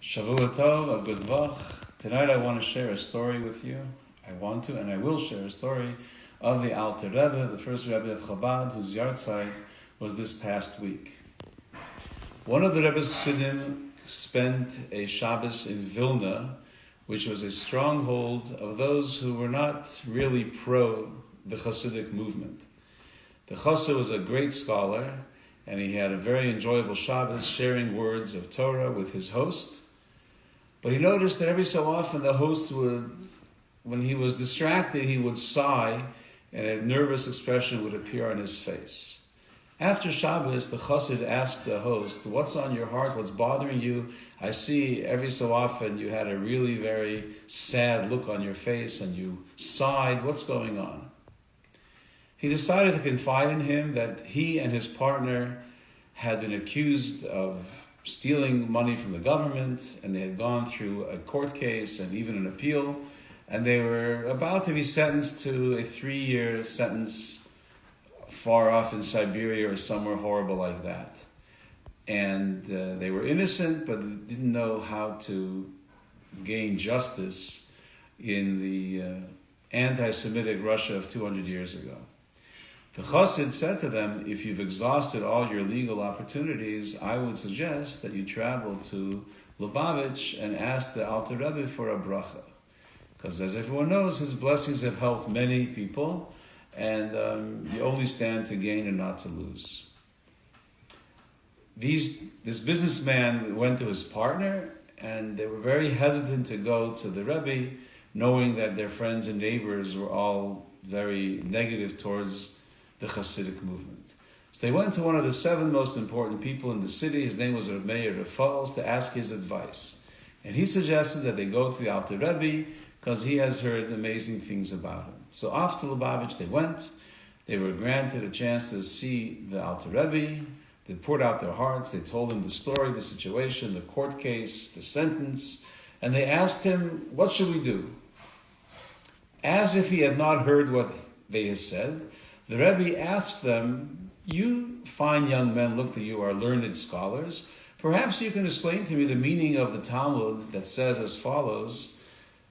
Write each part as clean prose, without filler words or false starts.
Shavua Tov, a good vach. Tonight I want to share a story with you. I want to, and I will share a story of the Alter Rebbe, the first Rebbe of Chabad, whose yahrzeit was this past week. One of the Rebbe's Chassidim spent a Shabbos in Vilna, which was a stronghold of those who were not really pro the Chassidic movement. The Chassid was a great scholar, and he had a very enjoyable Shabbos sharing words of Torah with his host. But he noticed that every so often the host would, when he was distracted, he would sigh and a nervous expression would appear on his face. After Shabbos, the Chassid asked the host, "What's on your heart? What's bothering you? I see every so often you had a really very sad look on your face and you sighed. What's going on?" He decided to confide in him that he and his partner had been accused of stealing money from the government, and they had gone through a court case and even an appeal, and they were about to be sentenced to a 3-year sentence far off in Siberia or somewhere horrible like that. And they were innocent, but didn't know how to gain justice in the anti-Semitic Russia of 200 years ago. The Chassid said to them, "If you've exhausted all your legal opportunities, I would suggest that you travel to Lubavitch and ask the Alter Rebbe for a bracha. Because as everyone knows, his blessings have helped many people, and you only stand to gain and not to lose." This businessman went to his partner, and they were very hesitant to go to the Rebbe, knowing that their friends and neighbors were all very negative towards the Hasidic movement. So they went to one of the 7 most important people in the city. His name was Reb Meir Rafals, to ask his advice. And he suggested that they go to the Alter Rebbe because he has heard amazing things about him. So off to Lubavitch they went. They were granted a chance to see the Alter Rebbe. They poured out their hearts. They told him the story, the situation, the court case, the sentence. And they asked him, "What should we do?" As if he had not heard what they had said, the Rebbe asked them, "You fine young men, look that you are learned scholars. Perhaps you can explain to me the meaning of the Talmud that says as follows,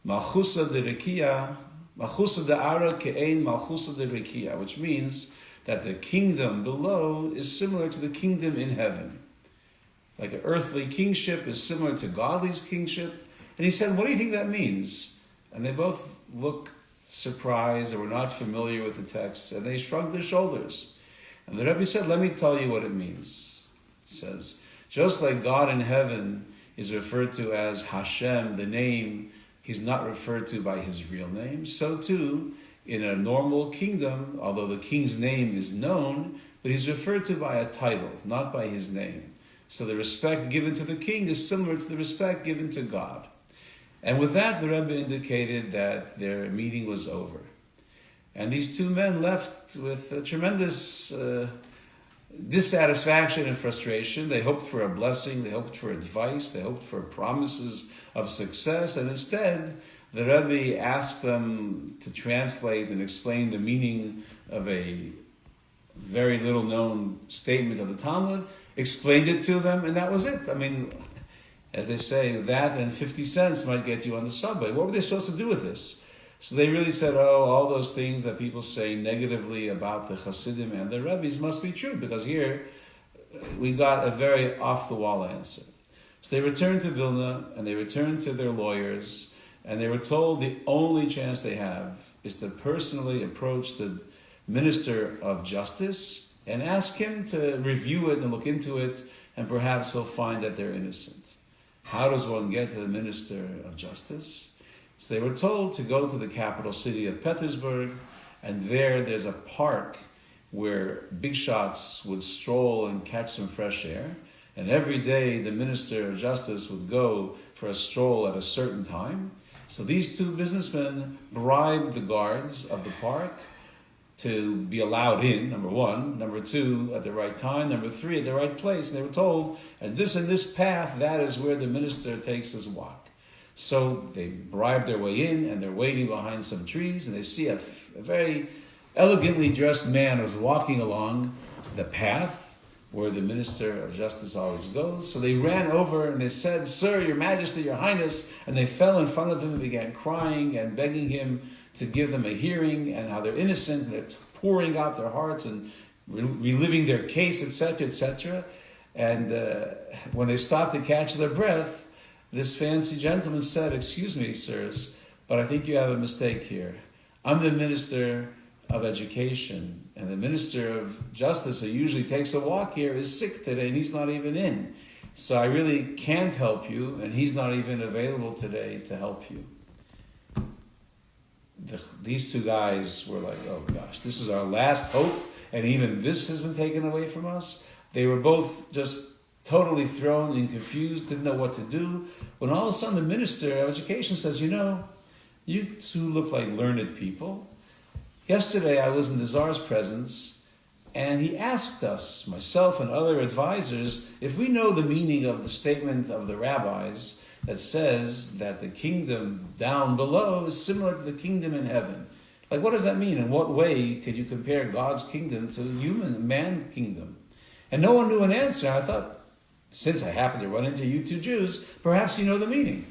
Malchusa de Rekia, Malchusa de Ara ke'ein Malchusa de Rekia," which means that the kingdom below is similar to the kingdom in heaven. Like an earthly kingship is similar to godly's kingship. And he said, "What do you think that means?" And they both looked surprised, they were not familiar with the text, and they shrugged their shoulders. And the Rebbe said, "Let me tell you what it means." It says, just like God in heaven is referred to as Hashem, the name, he's not referred to by his real name, so too, in a normal kingdom, although the king's name is known, but he's referred to by a title, not by his name. So the respect given to the king is similar to the respect given to God. And with that, the Rebbe indicated that their meeting was over. And these 2 men left with a tremendous dissatisfaction and frustration. They hoped for a blessing, they hoped for advice, they hoped for promises of success, and instead, the Rebbe asked them to translate and explain the meaning of a very little known statement of the Talmud, explained it to them, and that was it. I mean, as they say, that and 50 cents might get you on the subway. What were they supposed to do with this? So they really said, all those things that people say negatively about the Hasidim and the Rebbes must be true, because here we got a very off-the-wall answer. So they returned to Vilna, and they returned to their lawyers, and they were told the only chance they have is to personally approach the Minister of Justice and ask him to review it and look into it, and perhaps he'll find that they're innocent. How does one get to the Minister of Justice? So they were told to go to the capital city of Petersburg, and there's a park where big shots would stroll and catch some fresh air. And every day the Minister of Justice would go for a stroll at a certain time. So these 2 businessmen bribed the guards of the park to be allowed in, number 1. Number 2, at the right time. Number 3, at the right place. And they were told, and this path, that is where the minister takes his walk. So they bribe their way in, and they're waiting behind some trees, and they see a very elegantly dressed man who's walking along the path where the Minister of Justice always goes. So they ran over and they said, "Sir, Your Majesty, Your Highness," and they fell in front of him and began crying and begging him to give them a hearing, and how they're innocent, and they're pouring out their hearts and reliving their case, etc., etc. And when they stopped to catch their breath, this fancy gentleman said, "Excuse me, sirs, but I think you have a mistake here. I'm the Minister of Education, and the Minister of Justice, who usually takes a walk here, is sick today, and he's not even in. So I really can't help you, and he's not even available today to help you." These two guys were like, "Oh gosh, this is our last hope, and even this has been taken away from us." They were both just totally thrown and confused, didn't know what to do. When all of a sudden the Minister of Education says, "You two look like learned people. Yesterday I was in the Tsar's presence, and he asked us, myself and other advisors, if we know the meaning of the statement of the rabbis that says that the kingdom down below is similar to the kingdom in heaven. Like, what does that mean? In what way can you compare God's kingdom to man's kingdom?" And no one knew an answer. I thought, since I happened to run into you two Jews, perhaps you know the meaning.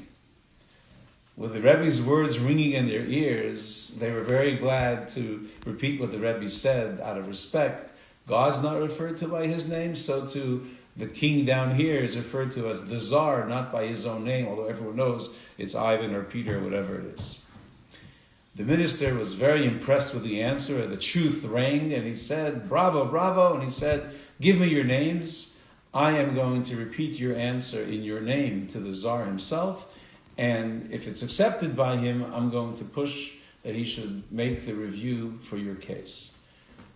With the Rebbe's words ringing in their ears, they were very glad to repeat what the Rebbe said out of respect. God's not referred to by his name, so too the king down here is referred to as the Tsar, not by his own name, although everyone knows it's Ivan or Peter or whatever it is. The minister was very impressed with the answer, and the truth rang, and he said, "Bravo, bravo," and he said, "Give me your names. I am going to repeat your answer in your name to the Tsar himself, and if it's accepted by him, I'm going to push that he should make the review for your case."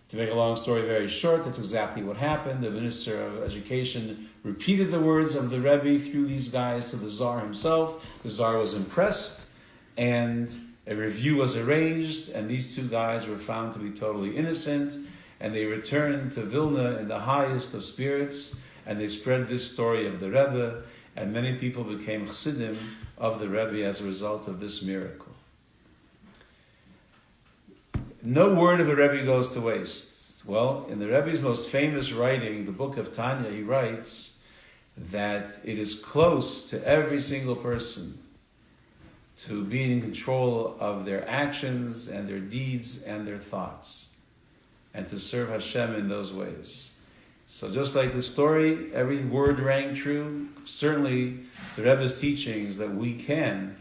To make a long story very short, that's exactly what happened. The Minister of Education repeated the words of the Rebbe through these guys to the Tsar himself. The Tsar was impressed, and a review was arranged, and these two guys were found to be totally innocent, and they returned to Vilna in the highest of spirits, and they spread this story of the Rebbe, and many people became chassidim of the Rebbe as a result of this miracle. No word of a Rebbe goes to waste. Well, in the Rebbe's most famous writing, the book of Tanya, he writes that it is close to every single person to be in control of their actions and their deeds and their thoughts, and to serve Hashem in those ways. So just like the story, every word rang true. Certainly the Rebbe's teachings that we can,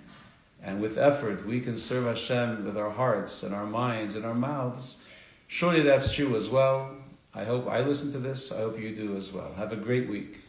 and with effort, we can serve Hashem with our hearts and our minds and our mouths. Surely that's true as well. I hope I listen to this. I hope you do as well. Have a great week.